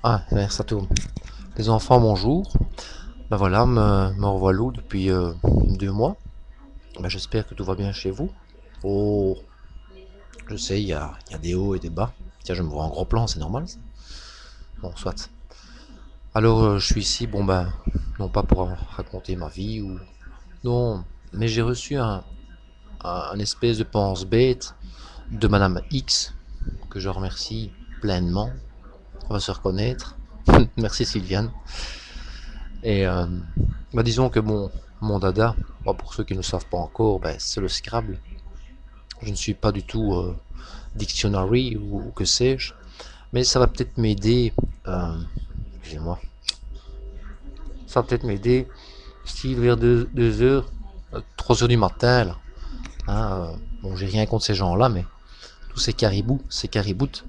Ah, ouais, ça tourne. Les enfants, bonjour. Ben voilà, me revoilà depuis 2 mois. Ben, j'espère que tout va bien chez vous. Oh, je sais, il y a des hauts et des bas. Tiens, je me vois en gros plan, c'est normal ça. Bon, soit. Alors, je suis ici, bon ben, non pas pour raconter ma vie ou... Non, mais j'ai reçu un espèce de pense bête de Madame X, que je remercie pleinement. On va se reconnaître. Merci Sylviane. Et bah disons que mon dada, bah pour ceux qui ne le savent pas encore, bah, c'est le Scrabble. Je ne suis pas du tout dictionary ou que sais-je, mais ça va peut-être m'aider. Excusez-moi. Ça va peut-être m'aider, style vers 2 heures, 3 heures du matin, là. Hein, bon, j'ai rien contre ces gens-là, mais tous ces caribous, ces cariboutes,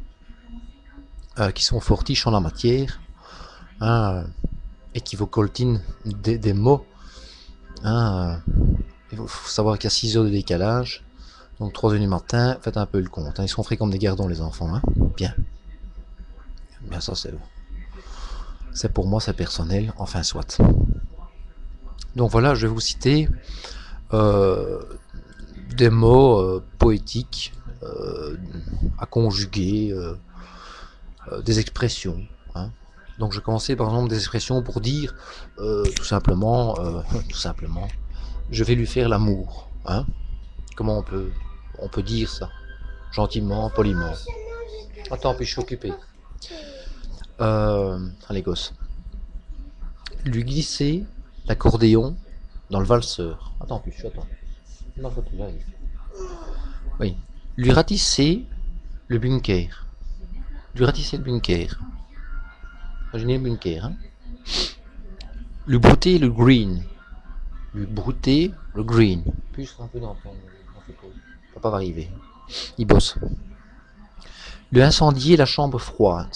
qui sont fortiches en la matière, hein, et qui vous coltinent des mots. Hein, il faut savoir qu'il y a 6 heures de décalage. Donc 3 heures du matin, faites un peu le compte. Hein. Ils sont frais comme des gardons, les enfants. Hein. Bien. Bien, ça c'est pour moi, c'est personnel. Enfin, soit. Donc voilà, je vais vous citer euh, des mots poétiques à conjuguer, des expressions. Hein. Donc je vais commencer par exemple des expressions pour dire tout simplement, tout simplement, je vais lui faire l'amour. Hein. Comment on peut dire ça? Gentiment, poliment. Attends, puis je suis occupé. Allez, gosse. Lui glisser l'accordéon dans le valseur. Attends, puis je attends. Non, faut que j'arrive. Oui. Lui ratisser le bunker. Lui ratisser le bunker. Imaginez le bunker, hein. Lui brouter le green. Lui brouter le green. Puis un peu dans ton. Papa va arriver. Il bosse. Lui incendier la chambre froide.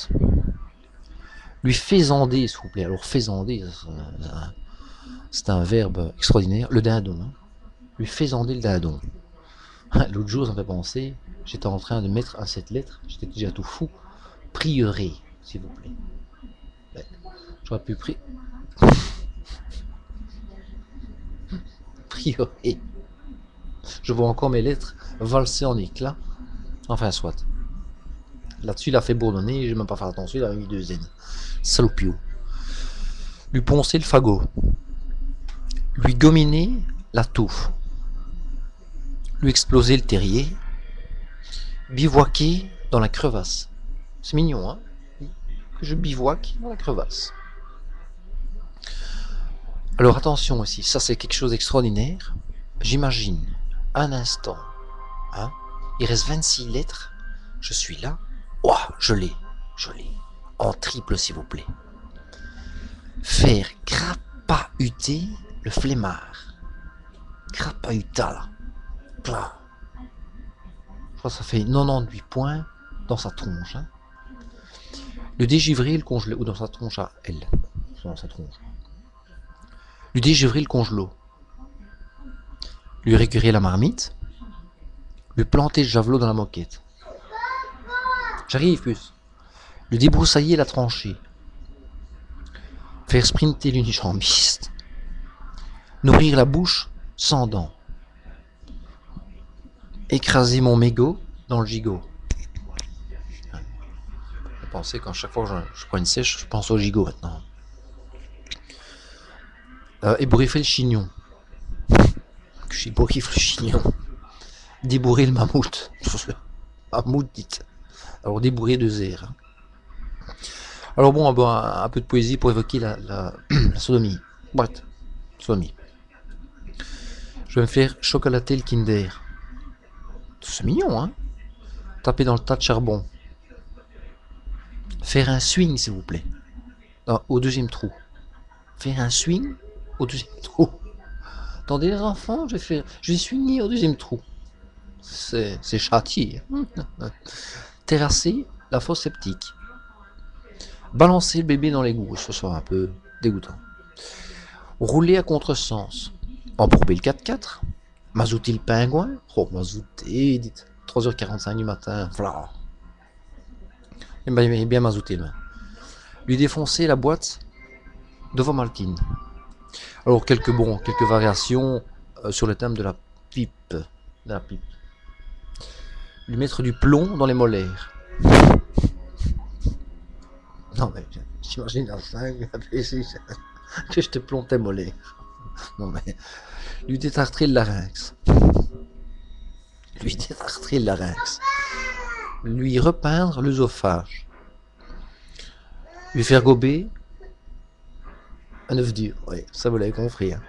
Lui faisander, s'il vous plaît. Alors, faisander, c'est un verbe extraordinaire. Le dindon. Hein. Lui faisander le dindon. L'autre jour, ça me fait penser, j'étais en train de mettre à cette lettre, j'étais déjà tout fou. Prieuré, s'il vous plaît. Ouais. J'aurais pu prieuré. Je vois encore mes lettres valser en éclats. Enfin, soit. Là-dessus, il a fait bourdonner, j'ai même pas fait attention, il a mis 2 N. Salopio. Lui poncer le fagot. Lui gominer la touffe. Lui exploser le terrier. Bivouaquer dans la crevasse. C'est mignon, hein? Que je bivouaque dans la crevasse. Alors attention aussi, ça c'est quelque chose d'extraordinaire. J'imagine un instant, hein, il reste 26 lettres, je suis là, ouah, je l'ai, en triple s'il vous plaît. Faire crapahuter le flemmard. Crapahuta là. Là. Je crois que ça fait 98 points dans sa tronche. Hein. Le dégivrer, le congeler, ou dans sa tronche à elle. Dans sa tronche. Lui dégivrer le congelot. Lui récurer la marmite. Lui planter le javelot dans la moquette. J'arrive, puce. Lui débroussailler la tranchée. Faire sprinter l'unijambiste. Nourrir la bouche sans dents. Écraser mon mégot dans le gigot. Je pensais quand chaque fois que je prends une sèche, je pense au gigot maintenant. Ébouriffer le chignon. J'ébouriffe le chignon. Débourrer le mammouth. Mammouth, dites. Alors débourrer de zère. Alors bon, un peu de poésie pour évoquer la sodomie. Bref, sodomie. Je vais me faire chocolater le Kinder. C'est mignon, hein? Taper dans le tas de charbon. Faire un swing, s'il vous plaît. Non, au deuxième trou. Faire un swing au deuxième trou. Attendez les enfants, je vais swinguer au deuxième trou. C'est châtié. Terrasser la fosse sceptique. Balancer le bébé dans l'égout, ce soit un peu dégoûtant. Rouler à contresens. Embourber le 4x4. Mazouter le pingouin. Oh, mazouter, dites. 3h45 du matin. Voilà. Et ben, il est bien mazouté, le main. Lui défoncer la boîte de Vomaltine. Alors, quelques variations sur le thème de la pipe. De la pipe. Lui mettre du plomb dans les molaires. Non, mais j'imagine un 5 que je te plombe tes molaires. Non, mais lui détartrer le larynx. Lui détartrer le larynx. Lui repeindre l'œsophage. Lui faire gober un œuf dur. Oui, ça vous l'avez compris. Hein.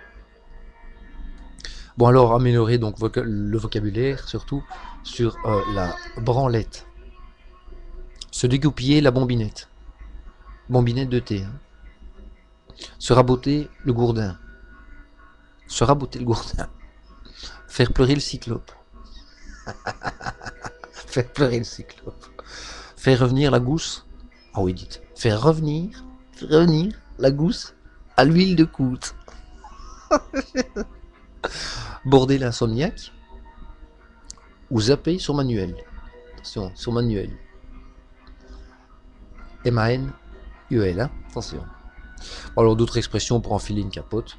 Bon, alors, améliorer donc le vocabulaire, surtout sur la branlette. Se dégoupiller la bombinette. Bombinette de thé. Hein. Se raboter le gourdin. Se raboter le gourdin. Faire pleurer le cyclope. Faire pleurer le cyclope. Faire revenir la gousse. Ah oui, dites. Faire revenir la gousse à l'huile de coude. Border l'insomniaque. Ou zapper sur manuel. Attention, sur manuel. M-A-N-U-L, hein. Attention. Alors d'autres expressions pour enfiler une capote.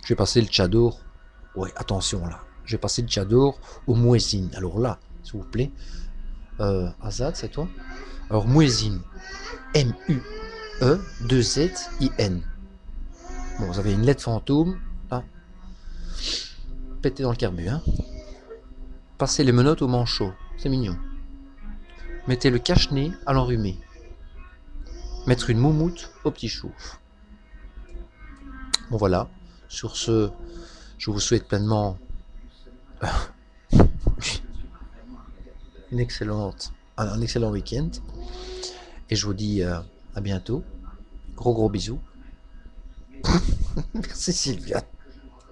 Je vais passer le tchador. Ouais, attention là. Je vais passer le tchador au muezzin. Alors là, s'il vous plaît. Azad, c'est toi? Alors muezzin. M-U-E-2-Z-I-N. Bon, vous avez une lettre fantôme. Là. Pété dans le carbu, hein. Passez les menottes au manchot. C'est mignon. Mettez le cache-nez à l'enrhumé. Mettre une moumoute au petit chouf. Bon voilà. Sur ce, je vous souhaite pleinement un excellent week-end. Et je vous dis à bientôt. Gros bisous. Merci Sylvia.